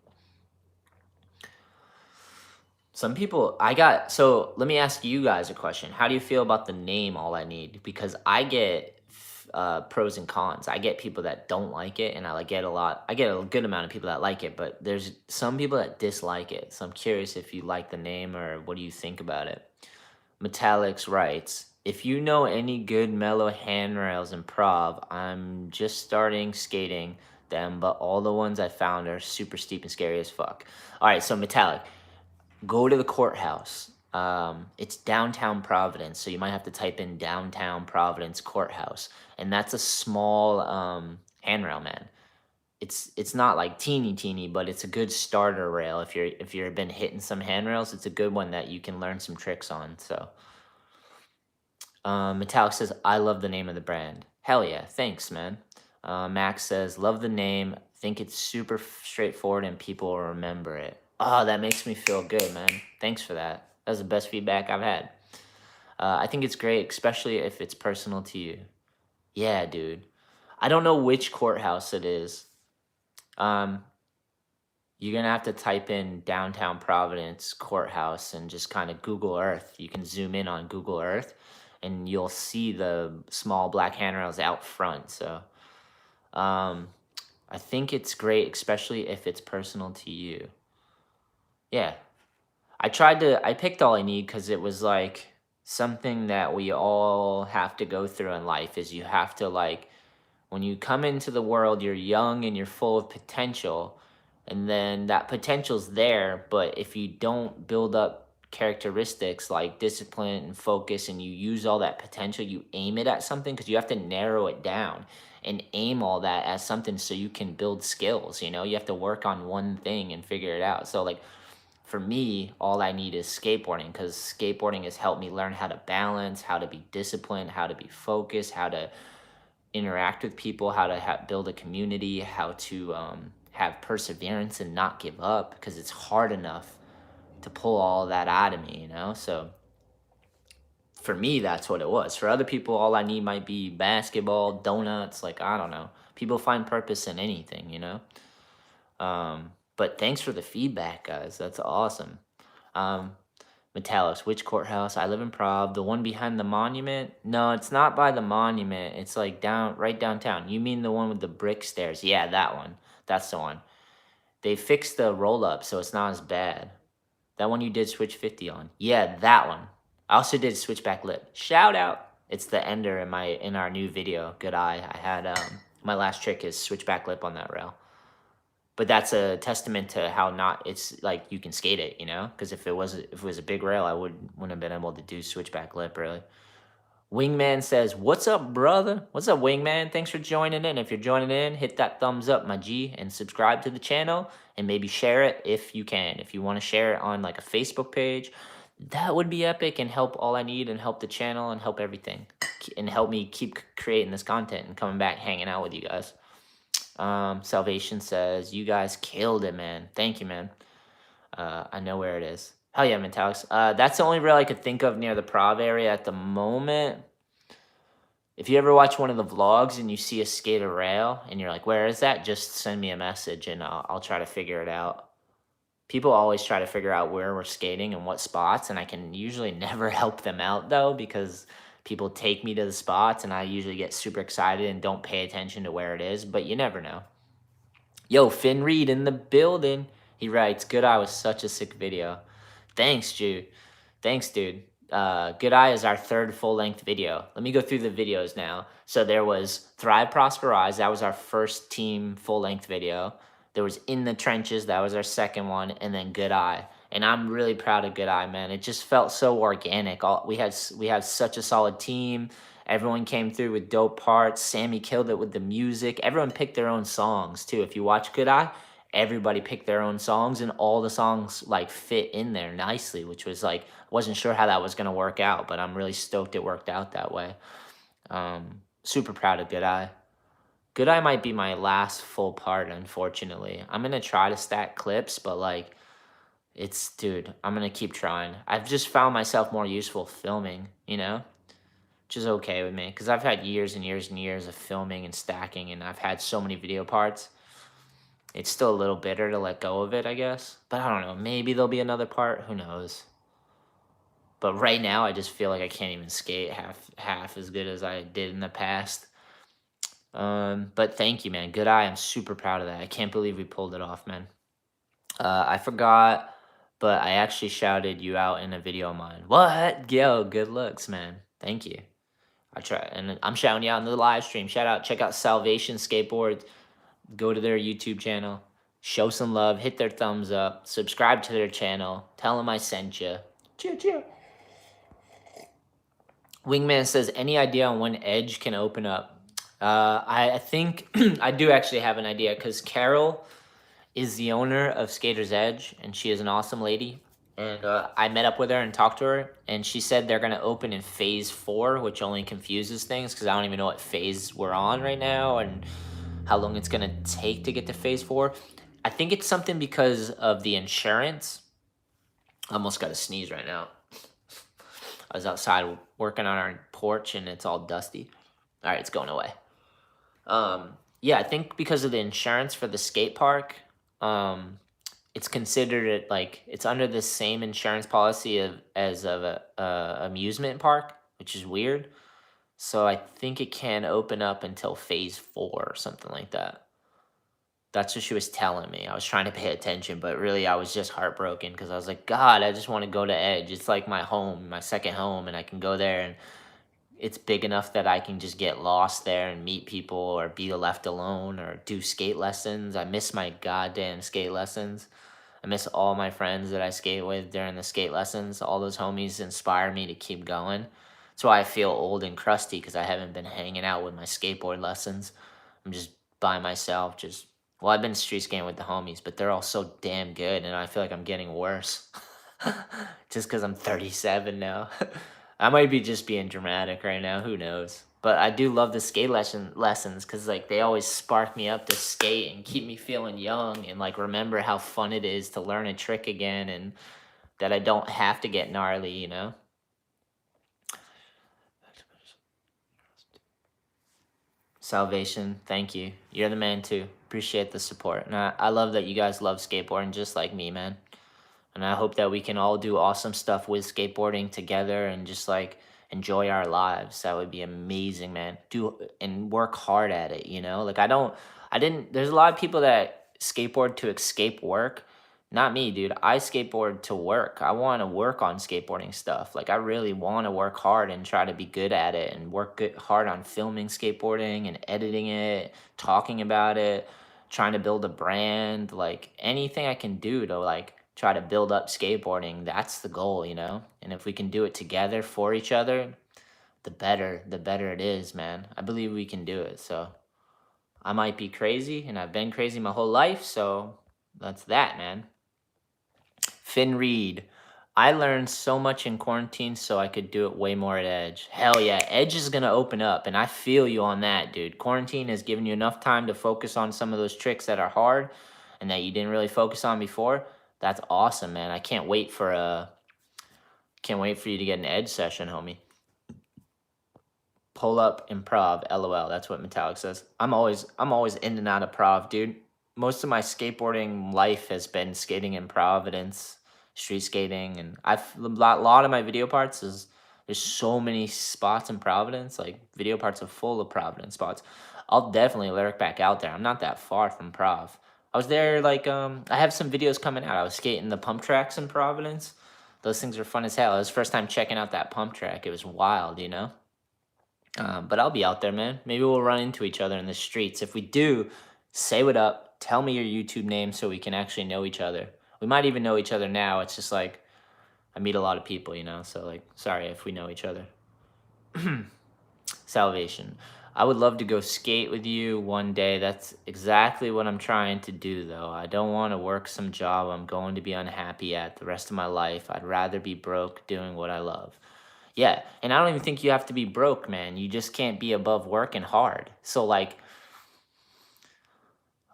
Some people, so let me ask you guys a question. How do you feel about the name All I Need? Because I get pros and cons. I get people that don't like it, and I get a good amount of people that like it, but there's some people that dislike it. So I'm curious if you like the name or what do you think about it? Metallics writes, if you know any good mellow handrails in prov, I'm just starting skating them, but all the ones I found are super steep and scary as fuck. All right, so Metallic, go to the courthouse. It's downtown Providence, so you might have to type in downtown Providence courthouse, and that's a small handrail, man. It's not like teeny, but it's a good starter rail. If you've been hitting some handrails, it's a good one that you can learn some tricks on. So, Metallic says, I love the name of the brand. Hell yeah, thanks, man. Max says, love the name. Think it's super straightforward and people will remember it. Oh, that makes me feel good, man. Thanks for that. That's the best feedback I've had. I think it's great, especially if it's personal to you. Yeah, dude. I don't know which courthouse it is. You're going to have to type in downtown Providence courthouse and just kind of Google Earth. You can zoom in on Google Earth and you'll see the small black handrails out front. So I think it's great, especially if it's personal to you. Yeah. I picked All I Need because it was like something that we all have to go through in life is you have to like, when you come into the world, you're young and you're full of potential, and then that potential's there, but if you don't build up characteristics like discipline and focus and you use all that potential, you aim it at something, because you have to narrow it down and aim all that at something so you can build skills. You have to work on one thing and figure it out. So like for me, all I need is skateboarding, because skateboarding has helped me learn how to balance, how to be disciplined, how to be focused, how to interact with people, how to build a community, how to have perseverance and not give up, because it's hard enough to pull all that out of me, So for me, that's what it was. For other people, all I need might be basketball, donuts, like, I don't know. People find purpose in anything. But thanks for the feedback, guys. That's awesome. Metallics, which courthouse? I live in Prov. The one behind the monument? No, it's not by the monument. It's like right downtown. You mean the one with the brick stairs? Yeah, that one. That's the one. They fixed the roll up, so it's not as bad. That one you did switch 50 on. Yeah, that one. I also did switchback lip. Shout out. It's the ender in our new video. Good eye. I had my last trick is switchback lip on that rail. But that's a testament to how not it's like you can skate it, Because if it was a big rail, I wouldn't have been able to do switchback lip really. Wingman says, "What's up, brother? What's up, Wingman? Thanks for joining in. If you're joining in, hit that thumbs up, my G, and subscribe to the channel, and maybe share it if you can. If you want to share it on like a Facebook page, that would be epic and help All I Need and help the channel and help everything and help me keep creating this content and coming back, hanging out with you guys." Salvation says, you guys killed it, man. Thank you, man. I know where it is. Hell yeah, Metallics. That's the only rail I could think of near the Prov area at the moment. If you ever watch one of the vlogs and you see a skater rail and you're like, where is that? Just send me a message and I'll try to figure it out. People always try to figure out where we're skating and what spots, and I can usually never help them out though, because people take me to the spots and I usually get super excited and don't pay attention to where it is, but you never know. Yo, Finn Reed in the building. He writes, Good Eye was such a sick video. Thanks, Jude. Thanks, dude. Good Eye is our third full-length video. Let me go through the videos now. So there was Thrive, Prosper, Rise. That was our first team full-length video. There was In the Trenches. That was our second one. And then Good Eye. And I'm really proud of Good Eye, man. It just felt so organic. We had such a solid team. Everyone came through with dope parts. Sammy killed it with the music. Everyone picked their own songs, too. If you watch Good Eye, everybody picked their own songs, and all the songs, like, fit in there nicely, which was, like, wasn't sure how that was going to work out, but I'm really stoked it worked out that way. Super proud of Good Eye. Good Eye might be my last full part, unfortunately. I'm gonna try to stack clips, but like dude, I'm gonna keep trying. I've just found myself more useful filming, which is okay with me because I've had years and years and years of filming and stacking, and I've had so many video parts. It's still a little bitter to let go of it, I guess. But I don't know. Maybe there'll be another part. Who knows? But right now, I just feel like I can't even skate half as good as I did in the past. But thank you, man. Good Eye. I'm super proud of that. I can't believe we pulled it off, man. I forgot, but I actually shouted you out in a video of mine. What? Yo, good looks, man. Thank you. I try, and I'm shouting you out in the live stream. Shout out, check out Salvation Skateboards. Go to their YouTube channel, show some love, hit their thumbs up, subscribe to their channel, tell them I sent you. Cheer, cheer. Wingman says, any idea on when Edge can open up? I think I do actually have an idea because Carol is the owner of Skater's Edge, and she is an awesome lady. And I met up with her and talked to her, and she said they're going to open in phase 4, which only confuses things because I don't even know what phase we're on right now and how long it's going to take to get to phase 4. I think it's something because of the insurance. I almost got to sneeze right now. I was outside working on our porch, and it's all dusty. All right, it's going away. Yeah, I think because of the insurance for the skate park, it's considered it like it's under the same insurance policy as of a amusement park, which is weird. So I think it can open up until phase 4 or something like that. That's what she was telling me. I was trying to pay attention, but really I was just heartbroken because I was like, God, I just want to go to Edge. It's like my home, my second home, and I can go there and it's big enough that I can just get lost there and meet people or be left alone or do skate lessons. I miss my goddamn skate lessons. I miss all my friends that I skate with during the skate lessons. All those homies inspire me to keep going. That's why I feel old and crusty because I haven't been hanging out with my skateboard lessons. I'm just by myself, well, I've been street skating with the homies, but they're all so damn good, and I feel like I'm getting worse. Just because I'm 37 now. I might be just being dramatic right now. Who knows? But I do love the skate lessons because like they always spark me up to skate and keep me feeling young and like remember how fun it is to learn a trick again and that I don't have to get gnarly. Salvation, thank you. You're the man too. Appreciate the support. And I love that you guys love skateboarding just like me, man. And I hope that we can all do awesome stuff with skateboarding together and just like enjoy our lives. That would be amazing, man. Do and work hard at it. Like there's a lot of people that skateboard to escape work. Not me, dude. I skateboard to work. I want to work on skateboarding stuff. Like I really want to work hard and try to be good at it and work hard on filming skateboarding and editing it, talking about it, trying to build a brand, like anything I can do to like try to build up skateboarding. That's the goal. And if we can do it together for each other, the better it is, man. I believe we can do it. So I might be crazy and I've been crazy my whole life. So that's that, man. Finn Reed. I learned so much in quarantine so I could do it way more at Edge. Hell yeah, Edge is going to open up, and I feel you on that, dude. Quarantine has given you enough time to focus on some of those tricks that are hard and that you didn't really focus on before. That's awesome, man. I can't wait for you to get an Edge session, homie. Pull up improv, LOL. That's what Metallic says. I'm always in and out of prov, dude. Most of my skateboarding life has been skating in Providence, street skating, and a lot of my video parts there's so many spots in Providence. Like video parts are full of Providence spots. I'll definitely lyric back out there. I'm not that far from Prov. I was there like I have some videos coming out. I was skating the pump tracks in Providence. Those things are fun as hell. It was the first time checking out that pump track. It was wild. But I'll be out there, man. Maybe we'll run into each other in the streets. If we do, say what up. Tell me your YouTube name so we can actually know each other. We might even know each other now. It's just like I meet a lot of people. So like, sorry if we know each other. Salvation. I would love to go skate with you one day. That's exactly what I'm trying to do, though. I don't want to work some job I'm going to be unhappy at the rest of my life. I'd rather be broke doing what I love. Yeah, and I don't even think you have to be broke, man. You just can't be above working hard. So, like,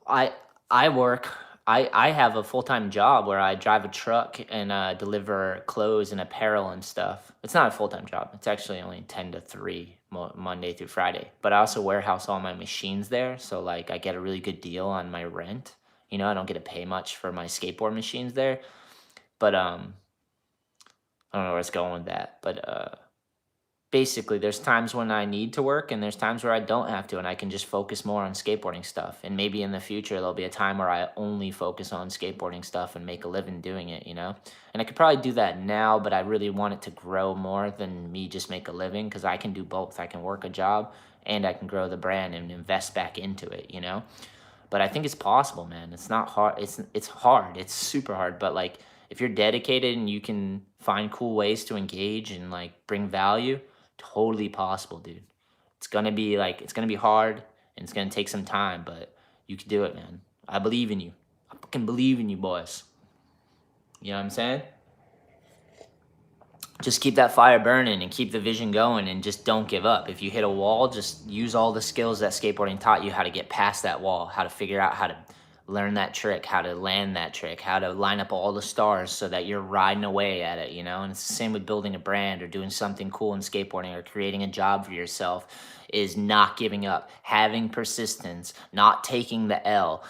I I work. I have a full time job where I drive a truck and deliver clothes and apparel and stuff. It's not a full time job. It's actually only 10 to 3 Monday through Friday. But I also warehouse all my machines there, so like I get a really good deal on my rent. You know, I don't get to pay much for my skateboard machines there. But I don't know where it's going with that. But basically, there's times when I need to work and there's times where I don't have to, and I can just focus more on skateboarding stuff. And maybe in the future there'll be a time where I only focus on skateboarding stuff and make a living doing it, you know? And I could probably do that now, but I really want it to grow more than me just make a living, because I can do both. I can work a job and I can grow the brand and invest back into it, you know? But I think it's possible, man. It's not hard. It's hard. It's super hard. But like, if you're dedicated and you can find cool ways to engage and like bring value, totally possible, dude. It's gonna be hard and it's gonna take some time, but you can do it, man. I believe in you. I fucking believe in you, boys. You know what I'm saying? Just keep that fire burning and keep the vision going and just don't give up. If you hit a wall, just use all the skills that skateboarding taught you, how to get past that wall, how to figure out how to learn that trick, how to land that trick, how to line up all the stars so that you're riding away at it, you know? And it's the same with building a brand or doing something cool in skateboarding or creating a job for yourself, is not giving up, having persistence, not taking the L,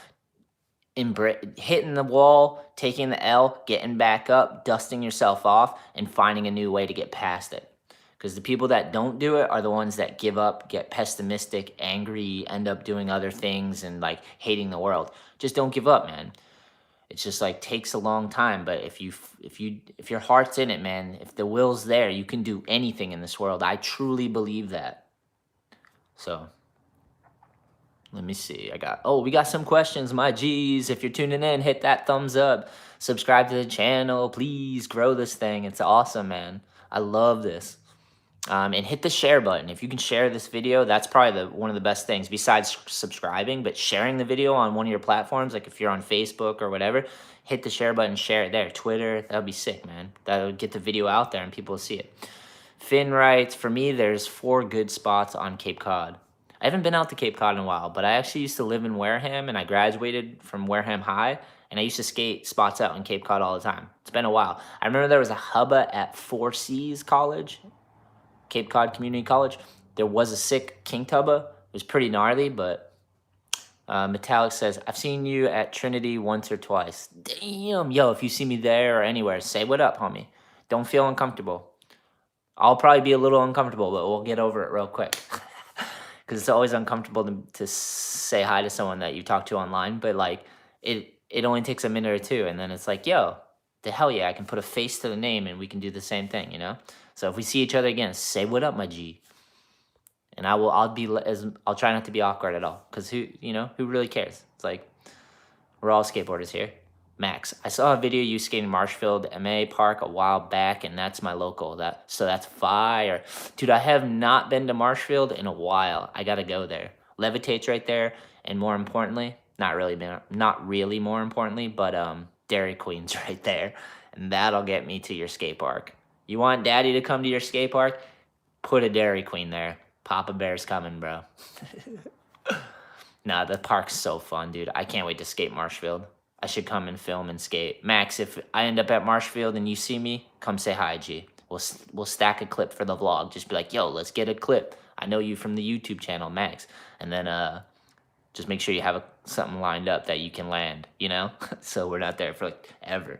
hitting the wall, taking the L, getting back up, dusting yourself off, and finding a new way to get past it. Because the people that don't do it are the ones that give up, get pessimistic, angry, end up doing other things and like hating the world. Just don't give up, man. It's just like takes a long time, but if your heart's in it, man, if the will's there, you can do anything in this world. I truly believe that. So let me see. We got some questions, my G's. If you're tuning in, hit that thumbs up. Subscribe to the channel. Please grow this thing. It's awesome, man. I love this. And hit the share button. If you can share this video, that's probably one of the best things besides subscribing, but sharing the video on one of your platforms, like if you're on Facebook or whatever, hit the share button, share it there. Twitter, that would be sick, man. That would get the video out there and people will see it. Finn writes, for me, there's 4 good spots on Cape Cod. I haven't been out to Cape Cod in a while, but I actually used to live in Wareham, and I graduated from Wareham High, and I used to skate spots out in Cape Cod all the time. It's been a while. I remember there was a hubba at 4Cs College, Cape Cod Community College. There was a sick king tubba. It was pretty gnarly, but Metallic says, I've seen you at Trinity once or twice. Damn, yo, if you see me there or anywhere, say what up, homie. Don't feel uncomfortable. I'll probably be a little uncomfortable, but we'll get over it real quick. Because it's always uncomfortable to say hi to someone that you talk to online, but like it only takes a minute or two, and then it's like, yo, the hell yeah, I can put a face to the name and we can do the same thing, you know? So if we see each other again, say what up, my G. And I'll try not to be awkward at all, because who really cares? It's like, we're all skateboarders here. Max, I saw a video you skating Marshfield MA Park a while back, and that's my local. That's fire. Dude, I have not been to Marshfield in a while. I gotta go there. Levitate's right there, and more importantly, not really more importantly, but Dairy Queen's right there. And that'll get me to your skate park. You want daddy to come to your skate park? Put a Dairy Queen there. Papa Bear's coming, bro. Nah, the park's so fun, dude. I can't wait to skate Marshfield. I should come and film and skate. Max, if I end up at Marshfield and you see me, come say hi, G. We'll stack a clip for the vlog. Just be like, yo, let's get a clip. I know you from the YouTube channel, Max. And then just make sure you have something lined up that you can land, you know? So we're not there for like ever.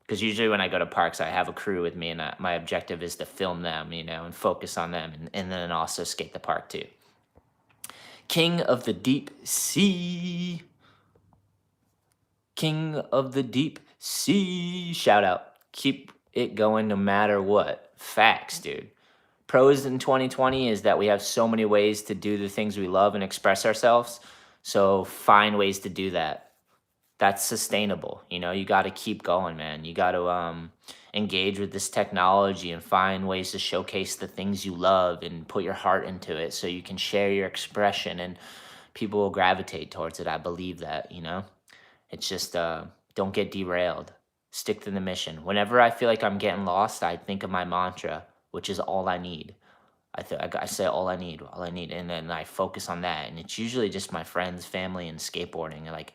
Because usually when I go to parks, I have a crew with me, and my objective is to film them, you know, and focus on them, and then also skate the park too. King of the Deep Sea. King of the Deep Sea. Shout out. Keep it going no matter what. Facts, dude. Pros in 2020 is that we have so many ways to do the things we love and express ourselves. So find ways to do that. That's sustainable. You know, you got to keep going, man. You got to engage with this technology and find ways to showcase the things you love and put your heart into it so you can share your expression and people will gravitate towards it. I believe that, you know. It's just don't get derailed. Stick to the mission. Whenever I feel like I'm getting lost, I think of my mantra, which is all I need. I say all I need, and then I focus on that, and it's usually just my friends, family, and skateboarding. And like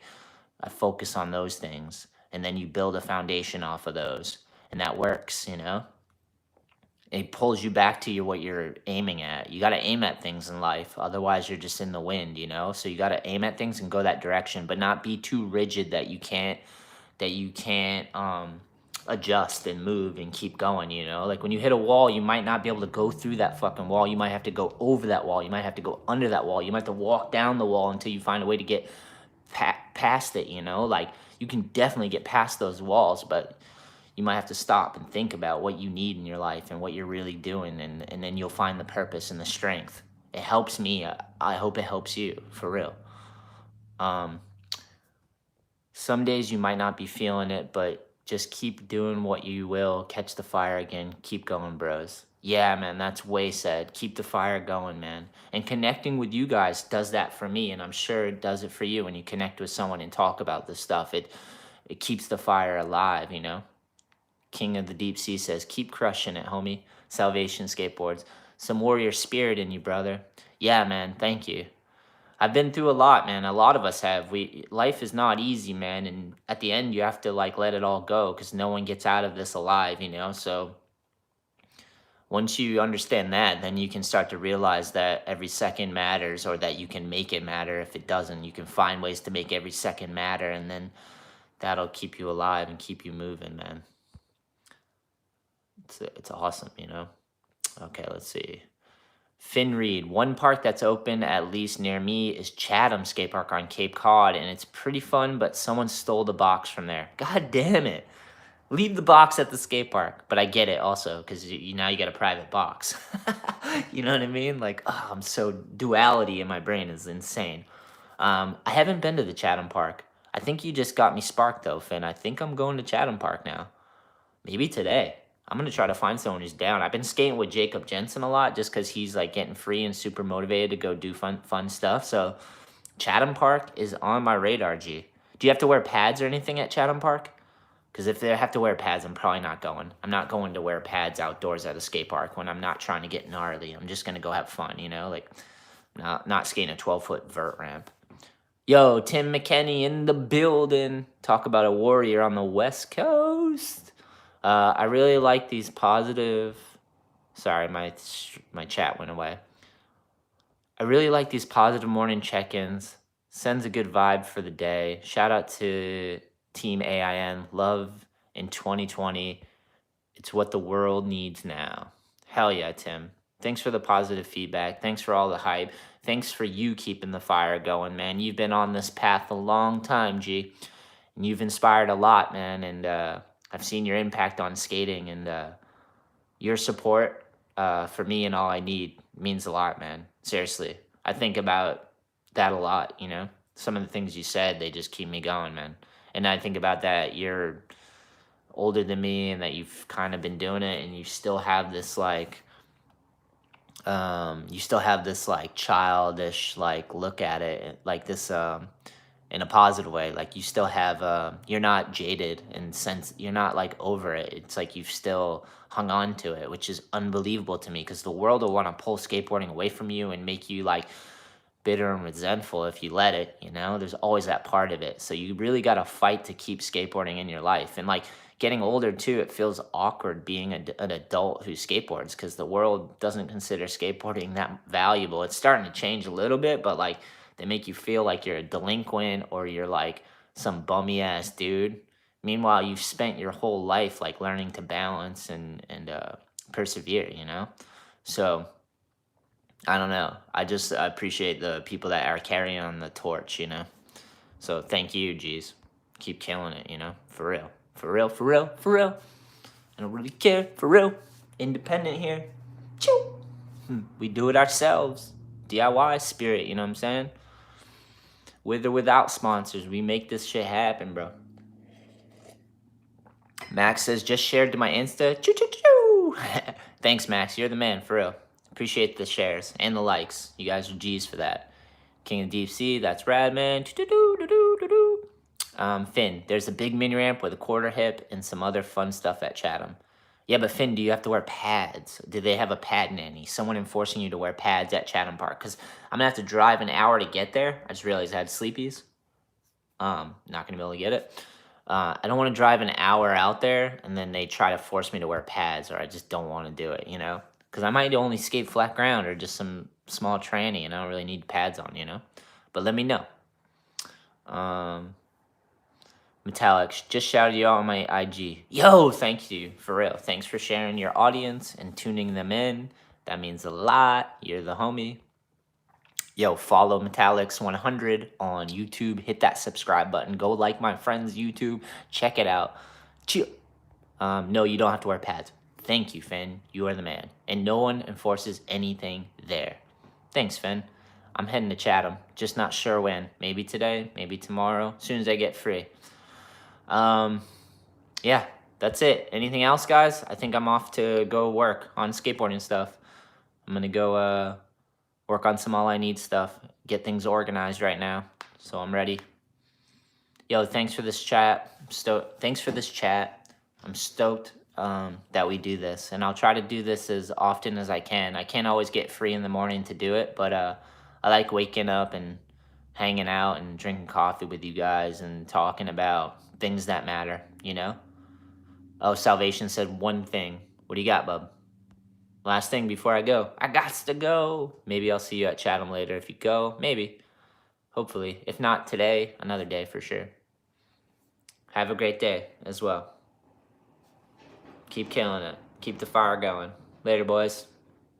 I focus on those things, and then you build a foundation off of those, and that works. It pulls you back to what you're aiming at. You got to aim at things in life, otherwise you're just in the wind. So you got to aim at things and go that direction, but not be too rigid that you can't adjust and move and keep going. Like when you hit a wall, you might not be able to go through that fucking wall. You might have to go over that wall. You might have to go under that wall. You might have to walk down the wall until you find a way to get past it. Like you can definitely get past those walls, but you might have to stop and think about what you need in your life and what you're really doing, and then you'll find the purpose and the strength. It helps me. I hope it helps you, for real. Um, some days you might not be feeling it, but just keep doing what you will. Catch the fire again. Keep going, bros. Yeah, man, that's way said. Keep the fire going, man. And connecting with you guys does that for me, and I'm sure it does it for you when you connect with someone and talk about this stuff. It keeps the fire alive. King of the Deep Sea says, keep crushing it, homie. Salvation Skateboards. Some warrior spirit in you, brother. Yeah, man, thank you. I've been through a lot, man. A lot of us have. Life is not easy, man, and at the end you have to like let it all go because no one gets out of this alive. So once you understand that, then you can start to realize that every second matters, or that you can make it matter. If it doesn't, you can find ways to make every second matter, and then that'll keep you alive and keep you moving, man. It's awesome. Okay, let's see. Finn Reed, one park that's open at least near me is Chatham Skate Park on Cape Cod, and it's pretty fun, but someone stole the box from there. God damn it. Leave the box at the skate park. But I get it also, because now you got a private box. You know what I mean? Like, oh, I'm so duality in my brain is insane. I haven't been to the Chatham Park. I think you just got me sparked though, Finn. I think I'm going to Chatham Park now. Maybe today. I'm gonna try to find someone who's down. I've been skating with Jacob Jensen a lot just because he's like getting free and super motivated to go do fun stuff. So Chatham Park is on my radar, G. Do you have to wear pads or anything at Chatham Park? Because if they have to wear pads, I'm probably not going. I'm not going to wear pads outdoors at a skate park when I'm not trying to get gnarly. I'm just gonna go have fun. Like not skating a 12-foot vert ramp. Yo, Tim McKenney in the building. Talk about a warrior on the West Coast. I really like these positive. Sorry, my chat went away. I really like these positive morning check-ins. Sends a good vibe for the day. Shout out to Team AIN. Love in 2020. It's what the world needs now. Hell yeah, Tim. Thanks for the positive feedback. Thanks for all the hype. Thanks for you keeping the fire going, man. You've been on this path a long time, G. And you've inspired a lot, man. And I've seen your impact on skating, and your support for me and all I need means a lot, man. Seriously. I think about that a lot. Some of the things you said, they just keep me going, man. And I think about that you're older than me and that you've kind of been doing it, and you still have this like childish like look at it, like this in a positive way. Like you still have you're not jaded, and sense you're not like over it. It's like you've still hung on to it, which is unbelievable to me, because the world will want to pull skateboarding away from you and make you like bitter and resentful if you let it. There's always that part of it, so you really got to fight to keep skateboarding in your life. And like getting older too, it feels awkward being an adult who skateboards, because the world doesn't consider skateboarding that valuable. It's starting to change a little bit, but like they make you feel like you're a delinquent or you're like some bummy ass dude. Meanwhile, you've spent your whole life like learning to balance and persevere. So I don't know. I appreciate the people that are carrying on the torch. So thank you, G's. Keep killing it. For real. For real, for real, for real. I don't really care, for real. Independent here. Choo. We do it ourselves. DIY spirit, you know what I'm saying? With or without sponsors, we make this shit happen, bro. Max says, just shared to my Insta. Choo, choo, choo. Thanks, Max. You're the man, for real. Appreciate the shares and the likes. You guys are G's for that. King of Deep Sea, that's rad, man. Finn, there's a big mini ramp with a quarter hip and some other fun stuff at Chatham. Yeah, but Finn, do you have to wear pads? Do they have a pad nanny? Someone enforcing you to wear pads at Chatham Park? Because I'm gonna have to drive an hour to get there. I just realized I had sleepies. Not gonna be able to get it. I don't want to drive an hour out there and then they try to force me to wear pads, or I just don't want to do it, you know? Because I might only skate flat ground or just some small tranny, and I don't really need pads on, you know? But let me know. Um, Metallics, just shouted you out on my IG. Yo, thank you, for real. Thanks for sharing your audience and tuning them in. That means a lot. You're the homie. Yo, follow Metallics 100 on YouTube. Hit that subscribe button. Go like my friend's YouTube. Check it out. Chill. No, you don't have to wear pads. Thank you, Finn. You are the man. And no one enforces anything there. Thanks, Finn. I'm heading to Chatham. Just not sure when. Maybe today, maybe tomorrow. As soon as I get free. Yeah, that's it. Anything else, guys? I think I'm off to go work on skateboarding stuff. I'm gonna go work on some all I need stuff. Get things organized right now. So I'm ready. Yo, thanks for this chat. Thanks for this chat. I'm stoked that we do this, and I'll try to do this as often as I can. I can't always get free in the morning to do it, but I like waking up and hanging out and drinking coffee with you guys and talking about things that matter, you know? Oh, Salvation said one thing. What do you got, bub? Last thing before I go. I gots to go. Maybe I'll see you at Chatham later if you go. Maybe. Hopefully. If not today, another day for sure. Have a great day as well. Keep killing it. Keep the fire going. Later, boys.